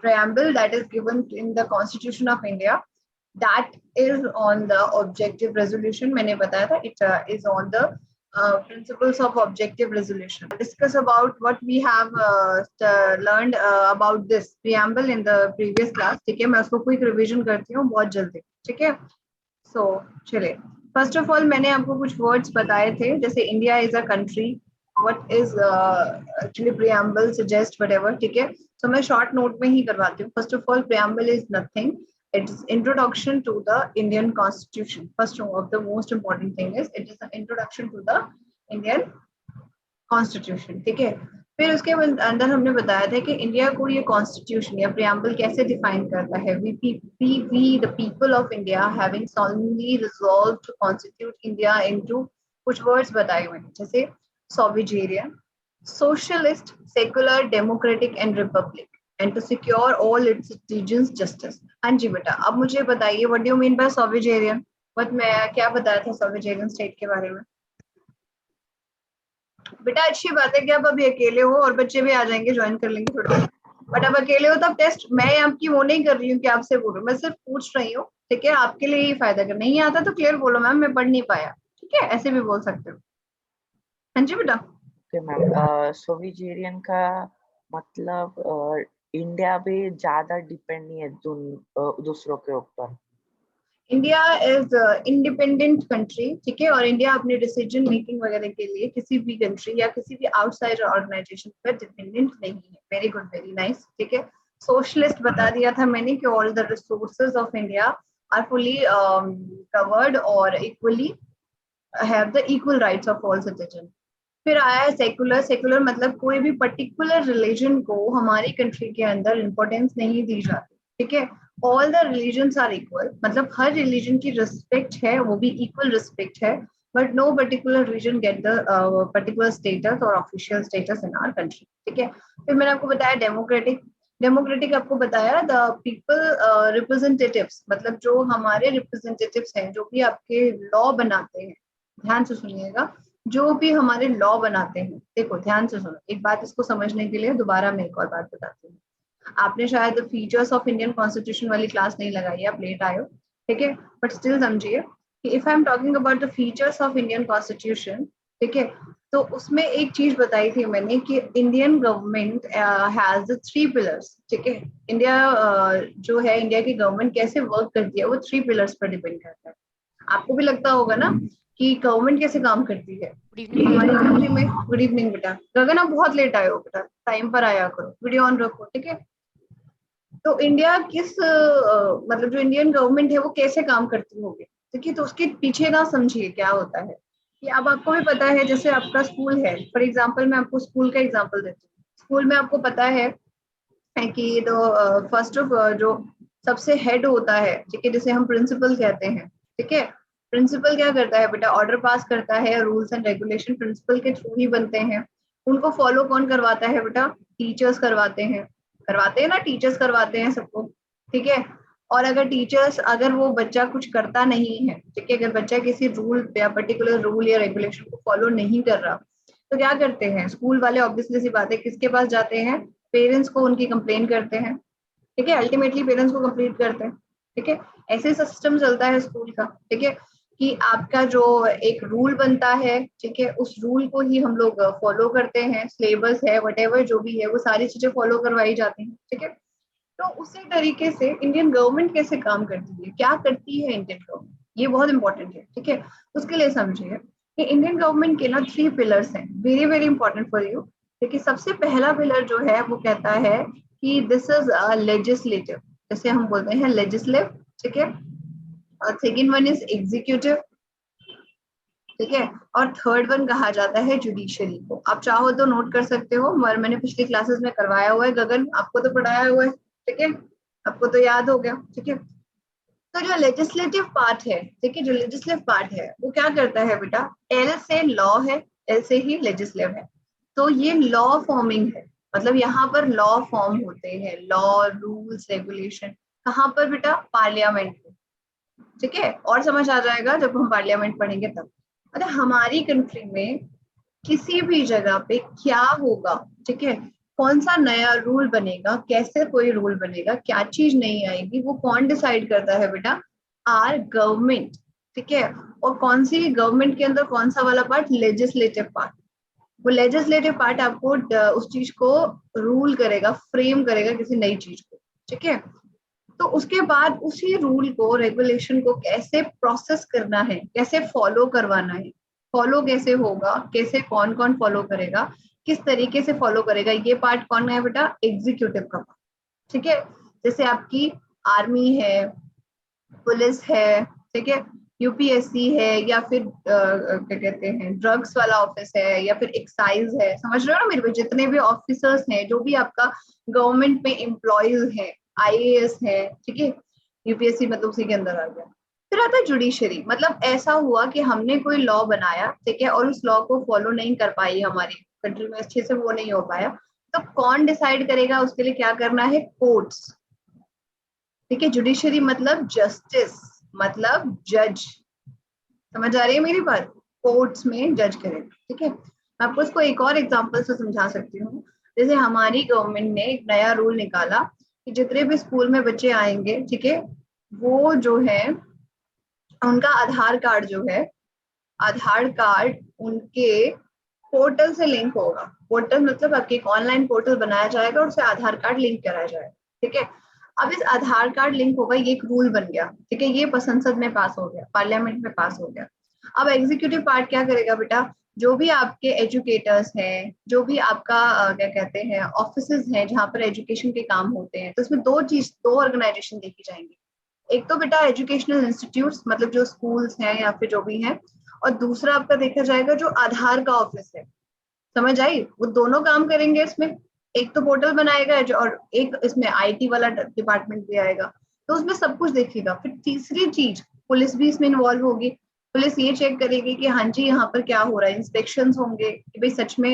preamble that is given in the Constitution of India, that is on the objective resolution. मैंने बताया था it is on the principles of objective resolution. Discuss about what we have learned about this preamble in the previous class. ठीक है, मैं उसको quick revision करती हूँ बहुत जल्दी. ठीक है, so चलिए. फर्स्ट ऑफ ऑल मैंने आपको कुछ वर्ड्स बताए थे, जैसे India is a country, what is actually preamble, suggest whatever. ठीक है, सो मैं शॉर्ट नोट में ही करवाती हूँ. First of all preamble is nothing, it is introduction to the Indian Constitution. First of the most important thing is it is an introduction to the Indian Constitution. ठीक है, फिर उसके अंदर हमने बताया था कि इंडिया को ये कॉन्स्टिट्यूशन या प्रीएम्बल कैसे डिफाइन करता है. We the people of India having solemnly resolved to constitute India into, कुछ वर्ड्स बताए हुए हैं जैसे sovereign, socialist, secular, democratic and republic, and to secure all its citizens justice. हाँ जी बेटा, अब मुझे बताइए what do you mean by sovereign? But मैं क्या बताया था sovereign स्टेट के बारे में? बेटा अच्छी बात है कि आप अभी अकेले हो और बच्चे भी आ जाएंगे, ज्वाइन कर लेंगे थोड़ा, बट अब अकेले हो तब टेस्ट मैं आपकी वो नहीं कर रही हूँ कि आपसे बोलो, मैं सिर्फ पूछ रही हूँ. ठीक है, आपके लिए ही फायदा कर, नहीं आता तो क्लियर बोलो मैम मैं पढ़ नहीं पाया. ठीक है, ऐसे भी बोल सकते हो. हाँ जी बेटा. ओके मैम, सोविजेरियन का मतलब इंडिया भी ज्यादा डिपेंड नहीं है दूसरों के ऊपर. India is independent country. ठीक है, और इंडिया अपने डिसीजन मेकिंग वगैरह के लिए किसी भी कंट्री या किसी भी आउटसाइड ऑर्गेनाइजेशन पर डिपेंडेंट नहीं है. Very good, very nice. ठीक है, सोशलिस्ट बता दिया था मैंने कि all the resources of India are fully covered और equally have the equal rights of all citizen. फिर आया है सेकुलर. सेकुलर मतलब कोई भी पर्टिकुलर रिलीजन को हमारी कंट्री के अंदर इंपॉर्टेंस नहीं दी जाती. ठीक है, all the religions are equal, मतलब हर रिलीजन की रिस्पेक्ट है, वो भी इक्वल रिस्पेक्ट है, but no particular religion get the particular status और official status in our country. ठीक है, फिर मैंने आपको बताया डेमोक्रेटिक. डेमोक्रेटिक आपको बताया द पीपल रिप्रेजेंटेटिव्स, मतलब जो हमारे रिप्रेजेंटेटिव्स हैं, जो भी आपके लॉ बनाते हैं, ध्यान से सुनिएगा, जो भी हमारे लॉ बनाते हैं. देखो ध्यान से सुनो, एक बात इसको समझने के लिए दोबारा मैं एक और बात बताती हूँ. आपने शायद फीचर्स ऑफ इंडियन कॉन्स्टिट्यूशन वाली क्लास नहीं लगाई है, आप लेट आए हो. ठीक है, बट स्टिल समझिए कि if I am talking about the features of Indian constitution, ठीक है, तो उसमें एक चीज बताई थी मैंने कि इंडियन गवर्नमेंट हैज 3 पिलर्स. ठीक है, इंडिया जो है, इंडिया की गवर्नमेंट कैसे वर्क करती है वो 3 पिलर्स पर डिपेंड करता है. आपको भी लगता होगा ना कि गवर्नमेंट कैसे काम करती है हमारी कंट्री में. गुड इवनिंग बेटा. गगन आप बहुत लेट आए हो बेटा, टाइम पर आया करो, वीडियो ऑन रखो. ठीक है, तो इंडिया किस मतलब जो इंडियन गवर्नमेंट है वो कैसे काम करती होगी. ठीक है, तो उसके पीछे ना समझिए क्या होता है कि अब आपको भी पता है, जैसे आपका स्कूल है, फॉर एग्जांपल मैं आपको स्कूल का एग्जांपल देती हूँ. स्कूल में आपको पता है कि तो फर्स्ट ऑफ जो सबसे हेड होता है, ठीक है, जिसे हम प्रिंसिपल कहते हैं. ठीक है, प्रिंसिपल क्या करता है बेटा, ऑर्डर पास करता है, रूल्स एंड रेगुलेशन प्रिंसिपल के थ्रू ही बनते हैं. उनको फॉलो कौन करवाता है बेटा, टीचर्स करवाते हैं ना, टीचर्स करवाते हैं सबको. ठीक है, और अगर टीचर्स, अगर वो बच्चा कुछ करता नहीं है, ठीक है, अगर बच्चा किसी रूल या पर्टिकुलर रूल या रेगुलेशन को फॉलो नहीं कर रहा, तो क्या करते हैं स्कूल वाले, ऑब्वियसली सी बात है, किसके पास जाते हैं, पेरेंट्स को उनकी कंप्लेन करते हैं. ठीक है, अल्टीमेटली पेरेंट्स को कंप्लीट करते हैं. ठीक है, ऐसे सिस्टम चलता है स्कूल का. ठीक है, कि आपका जो एक रूल बनता है, ठीक है, उस रूल को ही हम लोग फॉलो करते हैं. सिलेबस है, व्हाटएवर जो भी है, वो सारी चीजें फॉलो करवाई जाती हैं. ठीक है, तो उसी तरीके से इंडियन गवर्नमेंट कैसे काम करती है, क्या करती है इंडियन गवर्नमेंट, ये बहुत इंपॉर्टेंट है. ठीक है, उसके लिए समझिए कि इंडियन गवर्नमेंट के ना 3 पिलर्स हैं, very very important for you. देखिए, सबसे पहला पिलर जो है वो कहता है कि दिस इज लेजिस्लेटिव, जैसे हम बोलते हैं लेजिस्लेटिव. ठीक है, और सेकेंड वन इज एग्जीक्यूटिव. ठीक है, और थर्ड वन कहा जाता है जुडिशरी को. आप चाहो तो नोट कर सकते हो, मगर मैंने पिछली क्लासेस में करवाया हुआ है. गगन आपको तो पढ़ाया हुआ है. ठीक है, आपको तो याद हो गया. ठीक है, तो जो लेजिस्लेटिव पार्ट है, ठीक है, जो लेजिस्लेटिव पार्ट है वो क्या करता है बेटा, एल से लॉ है, एल से ही लेजिस्लेटिव है. तो ये लॉ फॉर्मिंग है, मतलब यहाँ पर लॉ फॉर्म होते हैं, लॉ, रूल्स, रेगुलेशन. कहाँ पर बेटा, पार्लियामेंट में. ठीक है, और समझ आ जाएगा जब हम पार्लियामेंट पढ़ेंगे तब. मतलब हमारी कंट्री में किसी भी जगह पे क्या होगा, ठीक है, कौन सा नया रूल बनेगा, कैसे कोई रूल बनेगा, क्या चीज नहीं आएगी, वो कौन डिसाइड करता है बेटा? Our government. ठीक है। और कौन सी गवर्नमेंट के अंदर कौन सा वाला पार्ट? Legislative part. वो लेजिस्लेटिव पार्ट आपको उस चीज को रूल करेगा, फ्रेम करेगा किसी नई चीज को। ठीक है। तो उसके बाद उसी रूल को, रेगुलेशन को कैसे प्रोसेस करना है, कैसे फॉलो करवाना है, फॉलो कैसे होगा, कैसे कौन कौन फॉलो करेगा, किस तरीके से फॉलो करेगा, ये पार्ट कौन है बेटा? एग्जीक्यूटिव का पार्ट। ठीक है। जैसे आपकी आर्मी है, पुलिस है, ठीक है, यूपीएससी है, या फिर क्या कहते हैं, ड्रग्स वाला ऑफिस है, या फिर एक्साइज है। समझ रहे हो ना मेरे को? जितने भी ऑफिसर्स हैं, जो भी आपका गवर्नमेंट में एम्प्लॉयज है, आईएएस है, ठीक है, यूपीएससी मतलब उसी के अंदर आ गया। फिर आता है जुडिशरी। मतलब ऐसा हुआ कि हमने कोई लॉ बनाया, ठीक है, और उस लॉ को फॉलो नहीं कर पाई हमारी कंट्री में, अच्छे से वो नहीं हो पाया, तो कौन डिसाइड करेगा उसके लिए क्या करना है? कोर्ट्स। ठीक है। जुडिशरी मतलब जस्टिस, मतलब जज। समझ आ रही है मेरी बात? कोर्ट्स में जज करेगा। ठीक है। मैं आपको इसको एक और एग्जांपल से समझा सकती हूँ। जैसे हमारी गवर्नमेंट ने एक नया रूल निकाला कि जितने भी स्कूल में बच्चे आएंगे, ठीक है, वो जो है उनका आधार कार्ड जो है, आधार कार्ड उनके पोर्टल से लिंक होगा। पोर्टल मतलब आपके एक ऑनलाइन पोर्टल बनाया जाएगा और उसे आधार कार्ड लिंक कराया जाएगा। ठीक है। अब इस आधार कार्ड लिंक होगा, ये एक रूल बन गया। ठीक है। ये संसद में पास हो गया, पार्लियामेंट में पास हो गया। अब एग्जीक्यूटिव पार्ट क्या करेगा बेटा? जो भी आपके एजुकेटर्स हैं, जो भी आपका क्या कहते हैं, ऑफिसेज हैं जहाँ पर एजुकेशन के काम होते हैं, तो इसमें दो ऑर्गेनाइजेशन देखी जाएंगी। एक तो बेटा एजुकेशनल इंस्टीट्यूट्स, मतलब जो स्कूल्स हैं या फिर जो भी हैं, और दूसरा आपका देखा जाएगा जो आधार का ऑफिस है। समझ आई? वो दोनों काम करेंगे इसमें। एक तो पोर्टल बनाएगा और एक इसमें आईटी वाला डिपार्टमेंट भी आएगा, तो उसमें सब कुछ देखेगा। फिर तीसरी चीज, पुलिस भी इसमें इन्वॉल्व होगी। पुलिस ये चेक करेगी कि हाँ जी यहाँ पर क्या हो रहा है, इंस्पेक्शन होंगे कि भाई सच में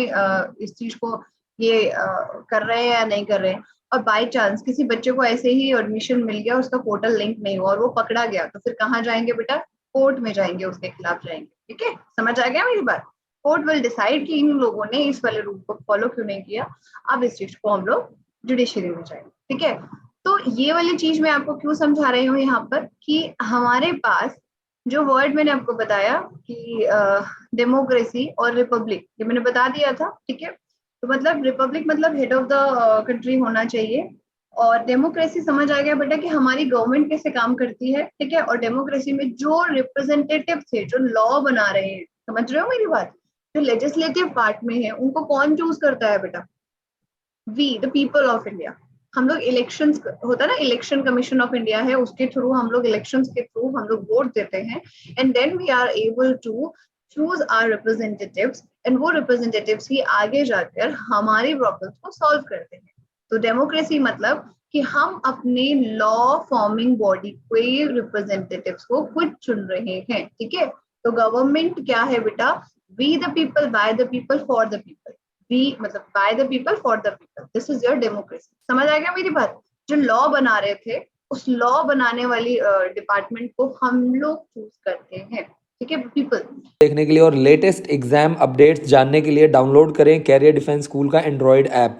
इस चीज को ये कर रहे हैं या नहीं कर रहे हैं। और बाई चांस किसी बच्चे को ऐसे ही एडमिशन मिल गया, उसका पोर्टल लिंक नहीं हुआ और वो पकड़ा गया, तो फिर कहाँ जाएंगे बेटा? कोर्ट में जाएंगे, उसके खिलाफ जाएंगे। ठीक है। समझ आ गया मेरी बात? कोर्ट विल डिसाइड कि इन लोगों ने इस वाले रूल को फॉलो क्यों नहीं किया। अब इस चीज को हम लोग जुडिशरी में जाएंगे। ठीक है। तो ये वाली चीज मैं आपको क्यों समझा रही हूँ यहाँ पर, कि हमारे पास जो वर्ड मैंने आपको बताया कि डेमोक्रेसी और रिपब्लिक, ये मैंने बता दिया था। ठीक है। तो मतलब रिपब्लिक मतलब हेड ऑफ द कंट्री होना चाहिए, और डेमोक्रेसी समझ आ गया बेटा कि हमारी गवर्नमेंट कैसे काम करती है। ठीक है। और डेमोक्रेसी में जो रिप्रेजेंटेटिव थे, जो लॉ बना रहे हैं, समझ रहे हो मेरी बात, जो लेजिस्लेटिव पार्ट में है, उनको कौन चूज करता है बेटा? We the people of India. हम लोग इलेक्शंस, होता है ना, इलेक्शन कमीशन ऑफ इंडिया है, उसके थ्रू हम लोग, इलेक्शंस के थ्रू हम लोग वोट देते हैं, and then we are able to choose our representatives, and वो रिप्रेजेंटेटिव्स ही आगे जाकर हमारी प्रॉब्लम्स को सॉल्व करते हैं। तो डेमोक्रेसी मतलब कि हम अपने लॉ फॉर्मिंग बॉडी के रिप्रेजेंटेटिव्स को खुद चुन रहे हैं। ठीक है। तो गवर्नमेंट क्या है बेटा? We the people, by the people, for the people. We मतलब by the people, for the people. This is your democracy. समझ आ गया मेरी बात? जो लॉ बना रहे थे, उस लॉ बनाने वाली डिपार्टमेंट को हम लोग चूज करते हैं। ठीक है, पीपल। देखने के लिए और लेटेस्ट एग्जाम अपडेट्स जानने के लिए डाउनलोड करें कैरियर डिफेंस स्कूल का एंड्रॉयड ऐप।